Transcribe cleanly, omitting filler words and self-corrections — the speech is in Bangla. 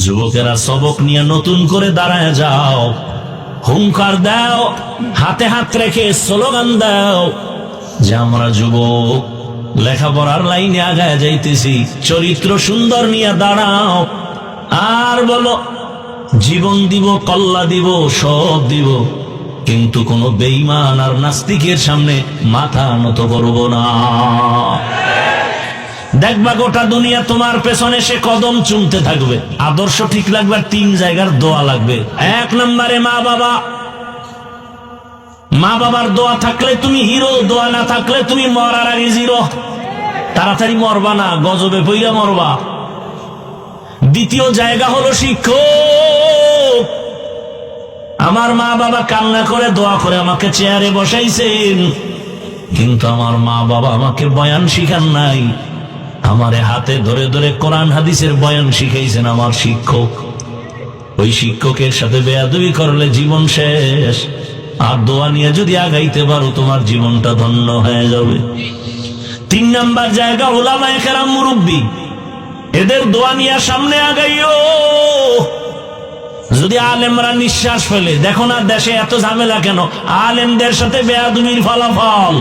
যুবকেরা সবক নিয়ে নতুন করে দাঁড়ায় যাও, হুঙ্কার দাও, হাতে হাত রেখে স্লোগান দাও যে আমরা যুবক লেখাপড়ার লাইনে আগায় যাইতেছি, চরিত্র সুন্দর নিয়ে দাঁড়াও। আর বলো জীবন দিব, কল্লা দিব, সব দিব, কিন্তু কোন বেঈমান আর নাস্তিকের সামনে মাথা নত করব না। দেখবা গোটা দুনিয়া তোমার পেছনে সে কদম চুমতে থাকবে। আদর্শ ঠিক লাগবে, 3 জায়গার দোয়া লাগবে। 1 নম্বরে মা বাবা। মা বাবার দোয়া থাকলে তুমি হিরো, দোয়া না থাকলে তুমি মরার আগে জিরো। তাড়াতাড়ি মরবা না, গজবে পইরা মরবা। দ্বিতীয় জায়গা হলো শিক্ষক। আমার মা বাবা কান্না করে দোয়া করে আমাকে চেয়ারে বসাইছেন, কিন্তু আমার মা বাবা আমাকে বয়ান শিখান নাই। আমারে হাতে ধরে ধরে কোরআন হাদিসের বয়ান শিখাইছেন আমার শিক্ষক। ওই শিক্ষকের সাথে বেয়াদবি করলে জীবন শেষ। আর দোয়া নিয়ে যদি আগাইতে পারো তোমার জীবনটা ধন্য হয়ে যাবে। 3 নাম্বার জায়গা উলামায়ে কেরাম, মুরব্বী। এদের দোয়া নিয়ে সামনে আগাইও। যদি আলেমরা নিঃশ্বাস ফেলে, দেখো না দেশে এত ঝামেলা কেন? আলেমদের সাথে বেয়াদবির ফলাফল।